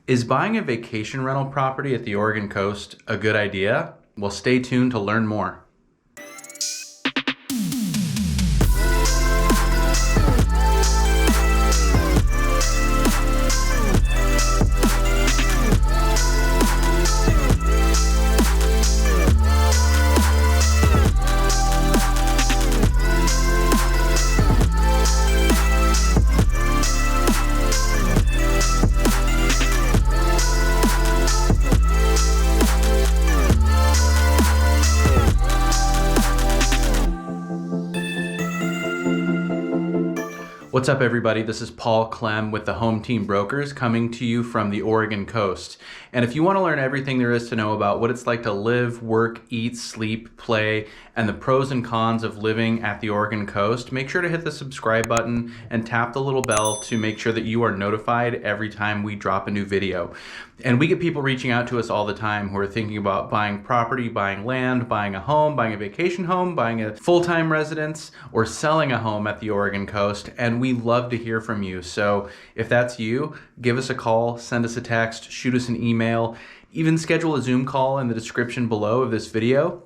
Is buying a vacation rental property at the Oregon coast a good idea? Well, stay tuned to learn more. What's up, everybody? This is Clem with the Home Team Brokers coming to you from the Oregon coast. And if you want to learn everything there is to know about what it's like to live, work, eat, sleep, play, and the pros and cons of living at the Oregon coast, make sure to hit the subscribe button and tap the little bell to make sure that you are notified every time we drop a new video. And we get people reaching out to us all the time who are thinking about buying property, buying land, buying a home, buying a vacation home, buying a full-time residence, or selling a home at the Oregon coast. And we love to hear from you. So if that's you, give us a call, send us a text, shoot us an email, even schedule a Zoom call in the description below of this video.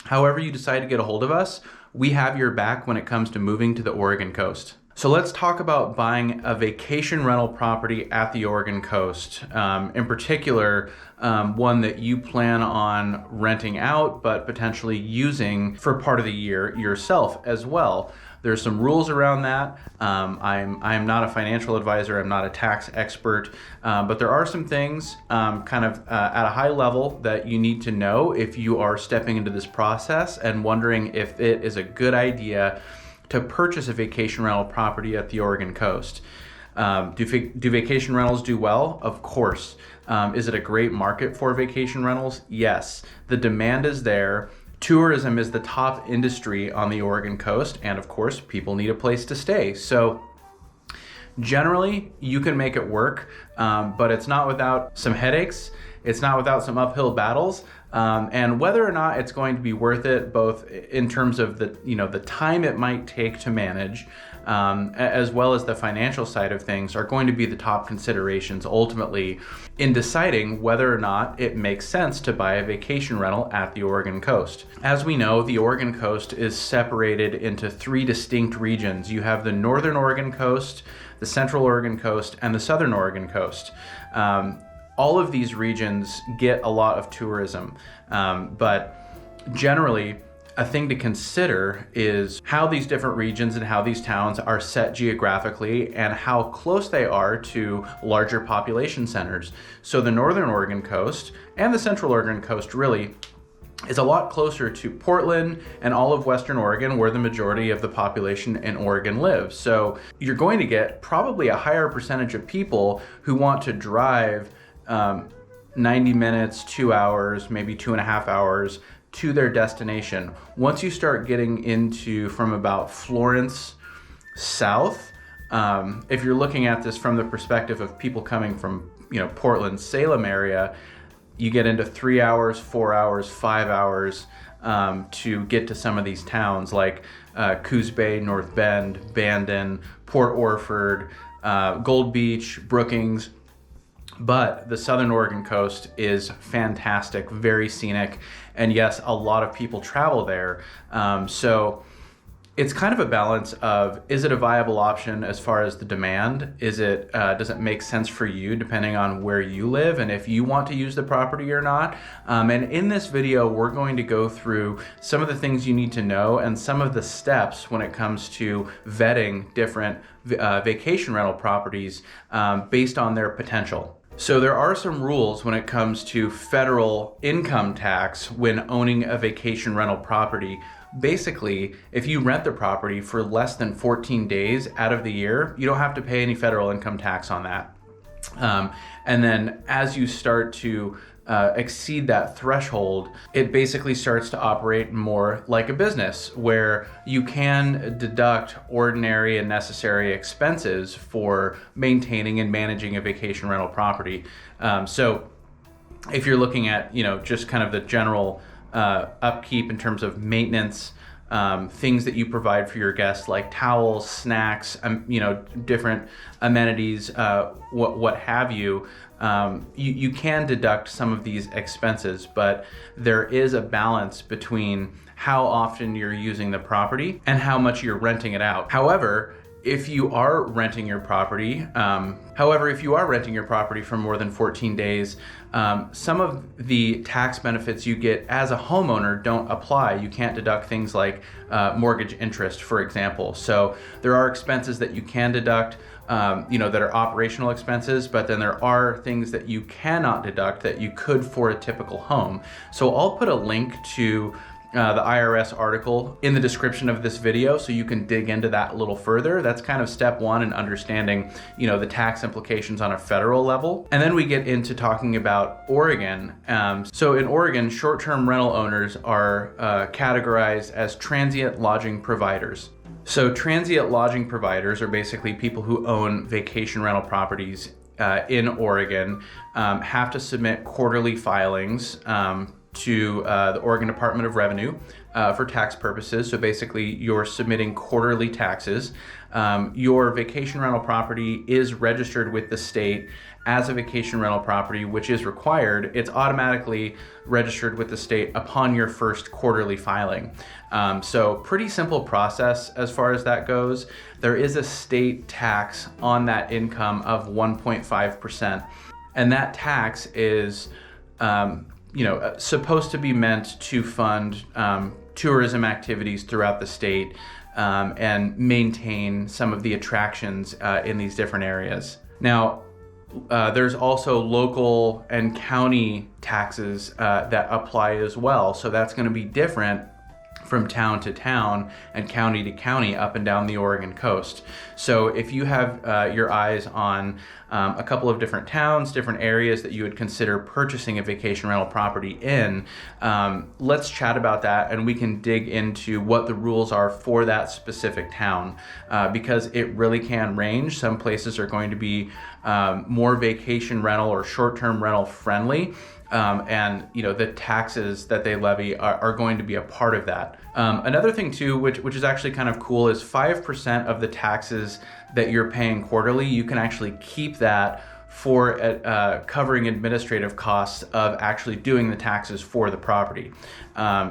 However you decide to get a hold of us, we have your back when it comes to moving to the Oregon coast. So let's talk about buying a vacation rental property at the Oregon coast. In particular, one that you plan on renting out, but potentially using for part of the year yourself as well. There's some rules around that. I'm not a financial advisor, I'm not a tax expert, but there are some things at a high level that you need to know if you are stepping into this process and wondering if it is a good idea to purchase a vacation rental property at the Oregon coast. Do vacation rentals do well? Of course. Is it a great market for vacation rentals? Yes. The demand is there. Tourism is the top industry on the Oregon coast, and of course, people need a place to stay. So generally, you can make it work, but it's not without some headaches. It's not without some uphill battles, and whether or not it's going to be worth it, both in terms of the time it might take to manage, as well as the financial side of things, are going to be the top considerations ultimately in deciding whether or not it makes sense to buy a vacation rental at the Oregon coast. As we know, the Oregon coast is separated into three distinct regions. You have the Northern Oregon coast, the Central Oregon coast, and the Southern Oregon coast. All of these regions get a lot of tourism, but generally, a thing to consider is how these different regions and how these towns are set geographically and how close they are to larger population centers. So the Northern Oregon coast and the Central Oregon coast really is a lot closer to Portland and all of Western Oregon, where the majority of the population in Oregon lives. So you're going to get probably a higher percentage of people who want to drive 90 minutes, 2 hours, maybe 2.5 hours to their destination. Once you start getting into from about Florence south, if you're looking at this from the perspective of people coming from Portland, Salem area, you get into 3 hours, 4 hours, 5 hours to get to some of these towns like Coos Bay, North Bend, Bandon, Port Orford, Gold Beach, Brookings. But the Southern Oregon coast is fantastic, very scenic, and yes, a lot of people travel there. So it's kind of a balance of, is it a viable option as far as the demand? Does it make sense for you depending on where you live and if you want to use the property or not? And in this video, we're going to go through some of the things you need to know and some of the steps when it comes to vetting different vacation rental properties based on their potential. So there are some rules when it comes to federal income tax when owning a vacation rental property. Basically, if you rent the property for less than 14 days out of the year, you don't have to pay any federal income tax on that. And then as you start to exceed that threshold, it basically starts to operate more like a business where you can deduct ordinary and necessary expenses for maintaining and managing a vacation rental property. So if you're looking at, just kind of the general upkeep in terms of maintenance, things that you provide for your guests, like towels, snacks, different amenities, what have you. You can deduct some of these expenses, but there is a balance between how often you're using the property and how much you're renting it out. However, if you are renting your property for more than 14 days, some of the tax benefits you get as a homeowner don't apply. You can't deduct things like mortgage interest, for example. So there are expenses that you can deduct, that are operational expenses, but then there are things that you cannot deduct that you could for a typical home. So I'll put a link to the IRS article in the description of this video so you can dig into that a little further. That's kind of step one in understanding, the tax implications on a federal level. And then we get into talking about Oregon. So in Oregon, short-term rental owners are categorized as transient lodging providers. So transient lodging providers are basically people who own vacation rental properties in Oregon, have to submit quarterly filings to the Oregon Department of Revenue for tax purposes. So basically you're submitting quarterly taxes. Your vacation rental property is registered with the state as a vacation rental property, which is required. It's automatically registered with the state upon your first quarterly filing. So pretty simple process as far as that goes. There is a state tax on that income of 1.5%. And that tax is supposed to be meant to fund tourism activities throughout the state and maintain some of the attractions in these different areas. Now, there's also local and county taxes that apply as well. So that's going to be different from town to town and county to county up and down the Oregon coast. So if you have your eyes on a couple of different towns, different areas that you would consider purchasing a vacation rental property in, let's chat about that and we can dig into what the rules are for that specific town, because it really can range. Some places are going to be more vacation rental or short-term rental friendly. And the taxes that they levy are going to be a part of that. Another thing too, which is actually kind of cool, is 5% of the taxes that you're paying quarterly, you can actually keep that for covering administrative costs of actually doing the taxes for the property.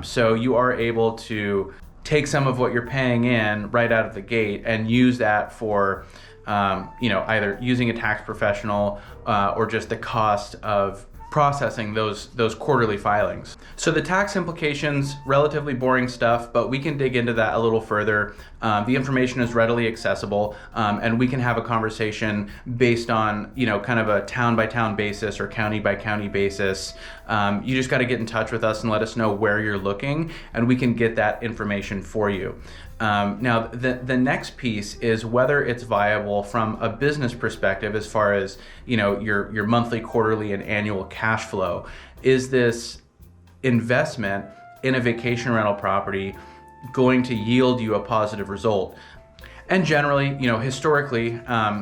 So you are able to take some of what you're paying in right out of the gate and use that for either using a tax professional or just the cost of processing those quarterly filings. So the tax implications, relatively boring stuff, but we can dig into that a little further. The information is readily accessible, and we can have a conversation based on, kind of a town by town basis or county by county basis. You just got to get in touch with us and let us know where you're looking, and we can get that information for you. Now, the next piece is whether it's viable from a business perspective as far as, your monthly, quarterly, and annual cash flow. Is this investment in a vacation rental property going to yield you a positive result? And generally, historically,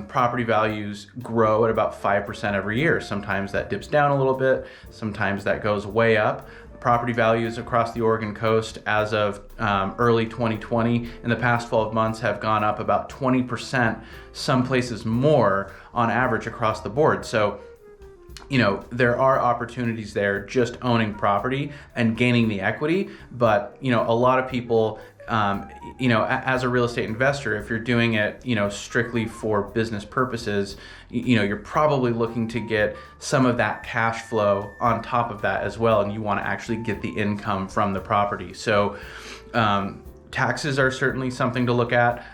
property values grow at about 5% every year. Sometimes that dips down a little bit, sometimes that goes way up. Property values across the Oregon coast as of early 2020 in the past 12 months have gone up about 20%, some places more on average across the board. So, there are opportunities there just owning property and gaining the equity. But, a lot of people, as a real estate investor, if you're doing it, strictly for business purposes, you're probably looking to get some of that cash flow on top of that as well. And you want to actually get the income from the property. So taxes are certainly something to look at.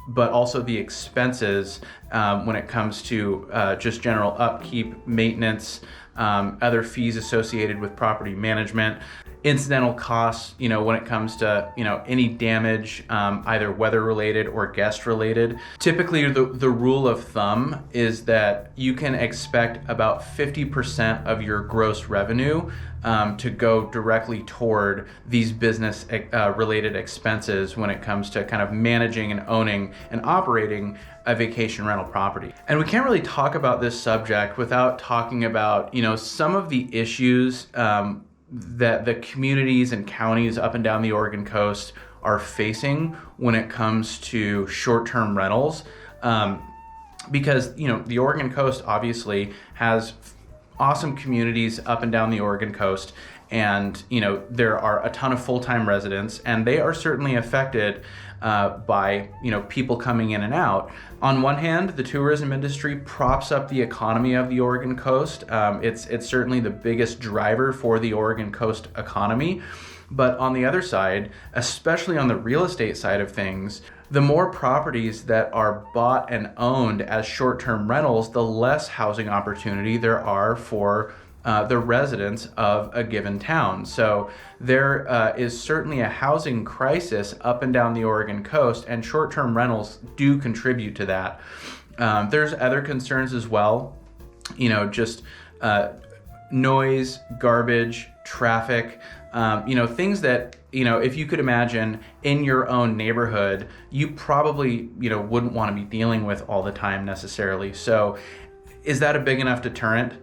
But also the expenses when it comes to just general upkeep, maintenance, other fees associated with property management, incidental costs, when it comes to, any damage, either weather related or guest related. Typically the rule of thumb is that you can expect about 50% of your gross revenue to go directly toward these business related expenses when it comes to kind of managing and owning and operating a vacation rental property. And we can't really talk about this subject without talking about, some of the issues that the communities and counties up and down the Oregon coast are facing when it comes to short-term rentals. Because, the Oregon coast obviously has awesome communities up and down the Oregon coast. And, there are a ton of full-time residents, and they are certainly affected by, people coming in and out. On one hand, the tourism industry props up the economy of the Oregon coast. It's certainly the biggest driver for the Oregon coast economy. But on the other side, especially on the real estate side of things, the more properties that are bought and owned as short-term rentals, the less housing opportunity there are for the residents of a given town. So there is certainly a housing crisis up and down the Oregon coast, and short-term rentals do contribute to that. There's other concerns as well, just noise, garbage, traffic, things that, if you could imagine in your own neighborhood, you probably, wouldn't want to be dealing with all the time necessarily. So is that a big enough deterrent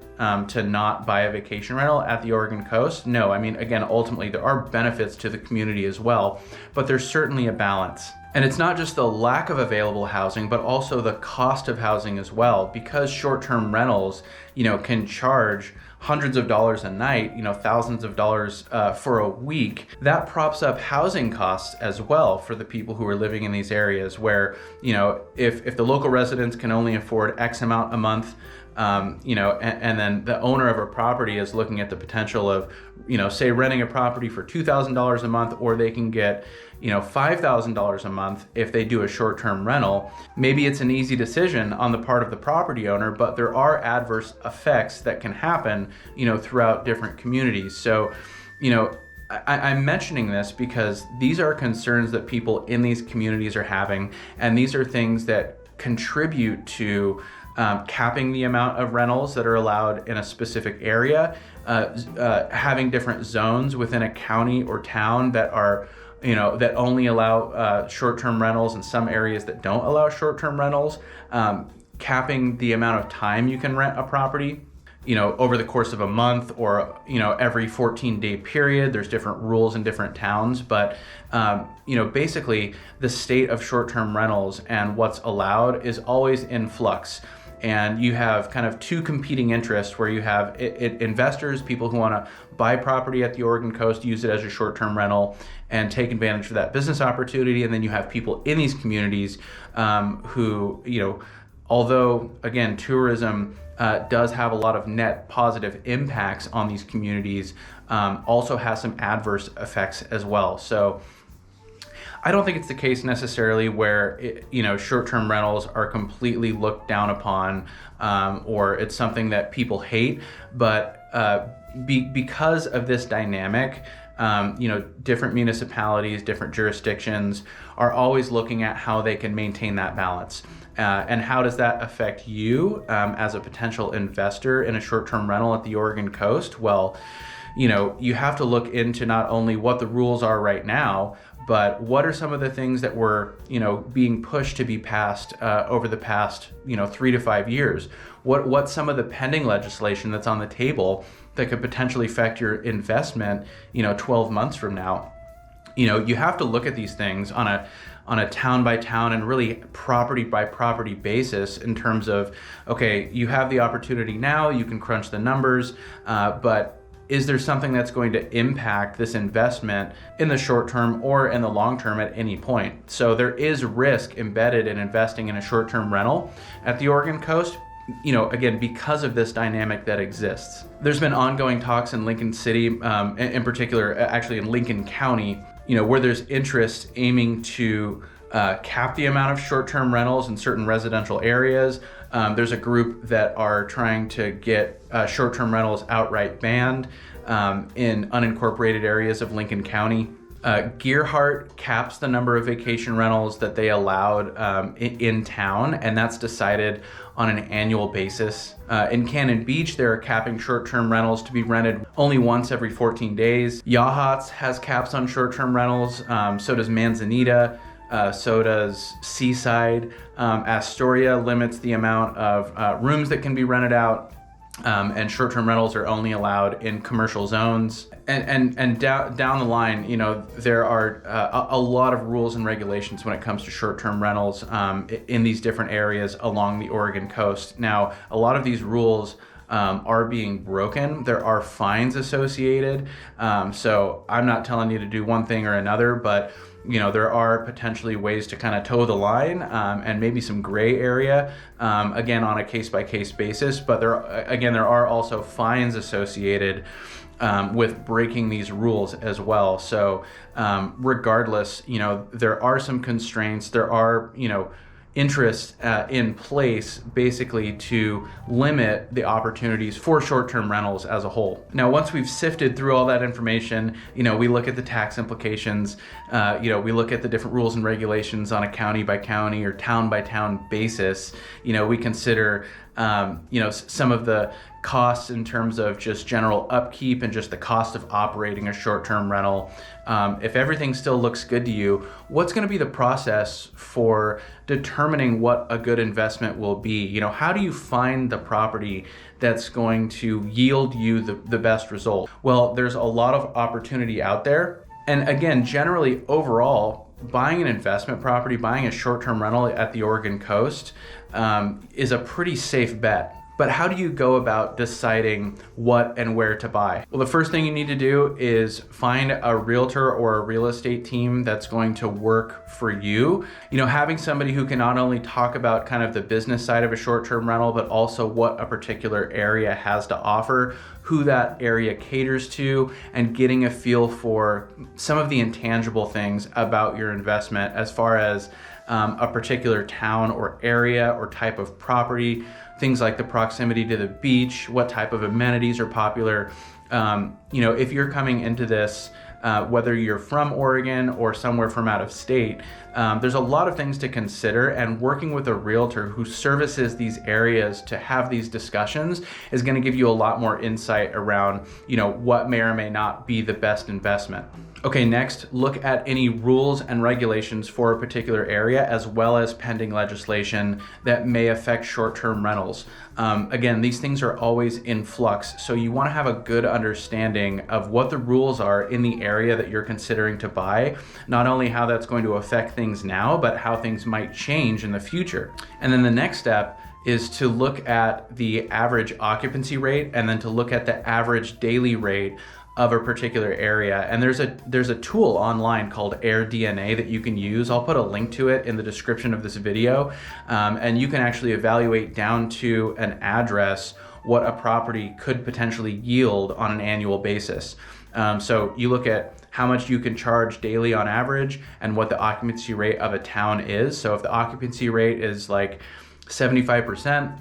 to not buy a vacation rental at the Oregon coast? No, again, ultimately there are benefits to the community as well, but there's certainly a balance. And it's not just the lack of available housing, but also the cost of housing as well, because short-term rentals, can charge hundreds of dollars a night, thousands of dollars for a week. That props up housing costs as well for the people who are living in these areas where, if the local residents can only afford X amount a month, and then the owner of a property is looking at the potential of, say renting a property for $2,000 a month, or they can get, $5,000 a month if they do a short-term rental. Maybe it's an easy decision on the part of the property owner, but there are adverse effects that can happen, throughout different communities. So, I'm mentioning this because these are concerns that people in these communities are having, and these are things that contribute to capping the amount of rentals that are allowed in a specific area, having different zones within a county or town that are, that only allow short-term rentals, and some areas that don't allow short-term rentals, capping the amount of time you can rent a property, over the course of a month or, every 14-day period. There's different rules in different towns, but, basically the state of short-term rentals and what's allowed is always in flux. And you have kind of two competing interests where you have investors, people who want to buy property at the Oregon coast, use it as a short-term rental, and take advantage of that business opportunity. And then you have people in these communities who, although, again, tourism does have a lot of net positive impacts on these communities, also has some adverse effects as well. So I don't think it's the case necessarily where, short-term rentals are completely looked down upon, or it's something that people hate, but because of this dynamic, different municipalities, different jurisdictions are always looking at how they can maintain that balance. And how does that affect you as a potential investor in a short-term rental at the Oregon coast? Well, you have to look into not only what the rules are right now, but what are some of the things that were, being pushed to be passed over the past, 3 to 5 years? What's some of the pending legislation that's on the table that could potentially affect your investment, 12 months from now? You have to look at these things on a town by town and really property by property basis in terms of, okay, you have the opportunity now, you can crunch the numbers, but is there something that's going to impact this investment in the short term or in the long term at any point? So there is risk embedded in investing in a short-term rental at the Oregon coast, again, because of this dynamic that exists. There's been ongoing talks in Lincoln City, in particular, actually in Lincoln County, where there's interest aiming to cap the amount of short-term rentals in certain residential areas. There's a group that are trying to get short-term rentals outright banned in unincorporated areas of Lincoln County. Gearhart caps the number of vacation rentals that they allowed in town, and that's decided on an annual basis. In Cannon Beach, they're capping short-term rentals to be rented only once every 14 days. Yachats has caps on short-term rentals, so does Manzanita. So does Seaside. Astoria limits the amount of rooms that can be rented out. And short-term rentals are only allowed in commercial zones. And down the line, there are a lot of rules and regulations when it comes to short-term rentals in these different areas along the Oregon coast. Now, a lot of these rules are being broken. There are fines associated. So I'm not telling you to do one thing or another, but there are potentially ways to kind of toe the line and maybe some gray area, again, on a case-by-case basis. But there are also fines associated with breaking these rules as well. So regardless, there are some constraints. There are, interests in place basically to limit the opportunities for short-term rentals as a whole. Now, once we've sifted through all that information, we look at the tax implications, we look at the different rules and regulations on a county by county or town by town basis. We consider some of the costs in terms of just general upkeep and just the cost of operating a short-term rental. If everything still looks good to you, what's going to be the process for determining what a good investment will be? How do you find the property that's going to yield you the best result? Well, there's a lot of opportunity out there. And again, generally overall, buying an investment property, buying a short-term rental at the Oregon coast is a pretty safe bet. But how do you go about deciding what and where to buy? Well, the first thing you need to do is find a realtor or a real estate team that's going to work for you. Having somebody who can not only talk about kind of the business side of a short-term rental, but also what a particular area has to offer, who that area caters to, and getting a feel for some of the intangible things about your investment as far as a particular town or area or type of property. Things like the proximity to the beach, what type of amenities are popular. If you're coming into this, whether you're from Oregon or somewhere from out of state, there's a lot of things to consider, and working with a realtor who services these areas to have these discussions is going to give you a lot more insight around, what may or may not be the best investment. Okay, next, look at any rules and regulations for a particular area, as well as pending legislation that may affect short-term rentals. Again, these things are always in flux, so you want to have a good understanding of what the rules are in the area that you're considering to buy, not only how that's going to affect things now, but how things might change in the future. And then the next step is to look at the average occupancy rate, and then to look at the average daily rate of a particular area. And there's a tool online called AirDNA that you can use. I'll put a link to it in the description of this video. And you can actually evaluate down to an address what a property could potentially yield on an annual basis. So you look at how much you can charge daily on average and what the occupancy rate of a town is. So if the occupancy rate is like 75%,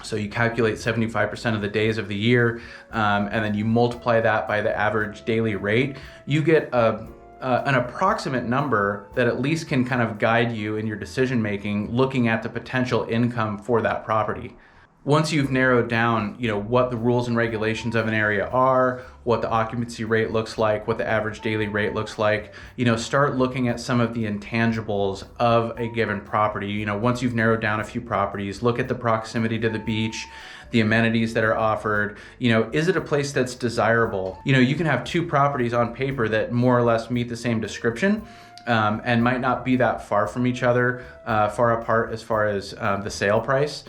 so you calculate 75% of the days of the year, and then you multiply that by the average daily rate, you get an approximate number that at least can kind of guide you in your decision making, looking at the potential income for that property. Once you've narrowed down, what the rules and regulations of an area are, what the occupancy rate looks like, what the average daily rate looks like, start looking at some of the intangibles of a given property. Once you've narrowed down a few properties, look at the proximity to the beach, the amenities that are offered. Is it a place that's desirable? You can have two properties on paper that more or less meet the same description, and might not be that far from each other, far apart as far as the sale price.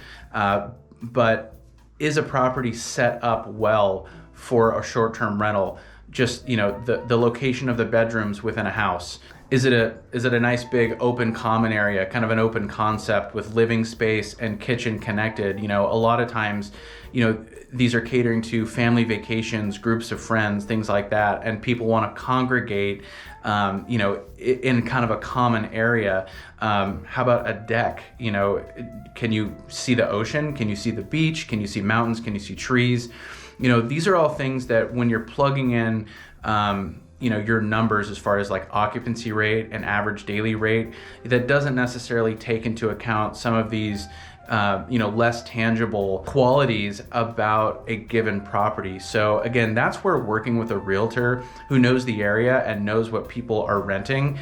But is a property set up well for a short-term rental? Just, the location of the bedrooms within a house. Is it a nice big open common area, kind of an open concept with living space and kitchen connected? A lot of times, these are catering to family vacations, groups of friends, things like that, and people want to congregate, in kind of a common area. How about a deck? Can you see the ocean? Can you see the beach? Can you see mountains? Can you see trees? These are all things that when you're plugging in, your numbers as far as like occupancy rate and average daily rate, that doesn't necessarily take into account some of these less tangible qualities about a given property. So again, that's where working with a realtor who knows the area and knows what people are renting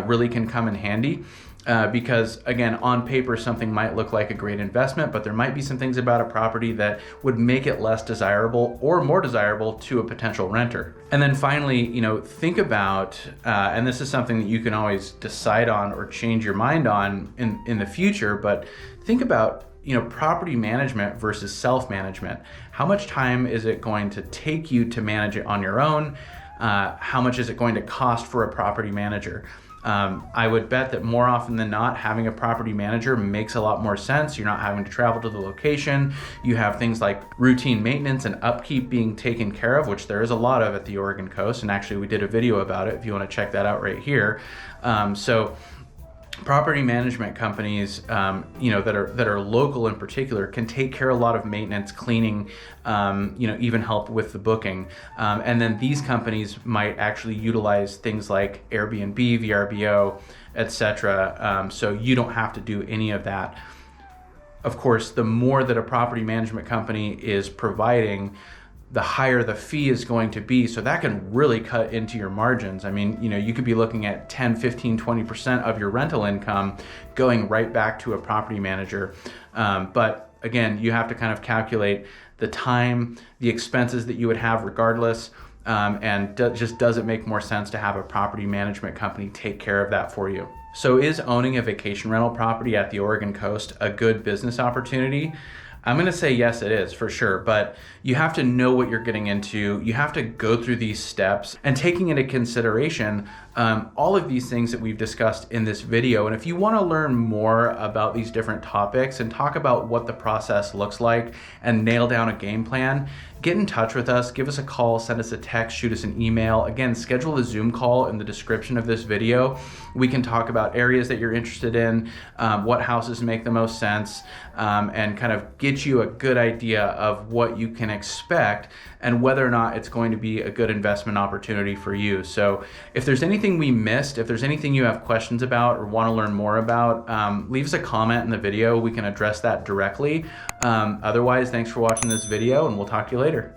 really can come in handy. because again, on paper, something might look like a great investment, but there might be some things about a property that would make it less desirable or more desirable to a potential renter. And then finally, think about, and this is something that you can always decide on or change your mind on in the future, but think about property management versus self-management. How much time is it going to take you to manage it on your own? How much is it going to cost for a property manager? I would bet that more often than not, having a property manager makes a lot more sense. You're not having to travel to the location. You have things like routine maintenance and upkeep being taken care of, which there is a lot of at the Oregon coast. And actually, we did a video about it if you want to check that out right here. So property management companies, that are local in particular, can take care of a lot of maintenance, cleaning, even help with the booking. And then these companies might actually utilize things like Airbnb, VRBO, etc. So you don't have to do any of that. Of course, the more that a property management company is providing, the higher the fee is going to be. So that can really cut into your margins. I mean, you could be looking at 10, 15, 20% of your rental income going right back to a property manager. But again, you have to kind of calculate the time, the expenses that you would have regardless. And just does it make more sense to have a property management company take care of that for you? So is owning a vacation rental property at the Oregon coast a good business opportunity? I'm going to say yes, it is for sure, but you have to know what you're getting into. You have to go through these steps and taking into consideration all of these things that we've discussed in this video. And if you want to learn more about these different topics and talk about what the process looks like and nail down a game plan, get in touch with us, give us a call, send us a text, shoot us an email. Again, schedule a Zoom call in the description of this video. We can talk about areas that you're interested in, what houses make the most sense, and kind of get you a good idea of what you can expect and whether or not it's going to be a good investment opportunity for you. So if there's anything we missed, if there's anything you have questions about or want to learn more about, leave us a comment in the video. We can address that directly. Otherwise, thanks for watching this video, and we'll talk to you later.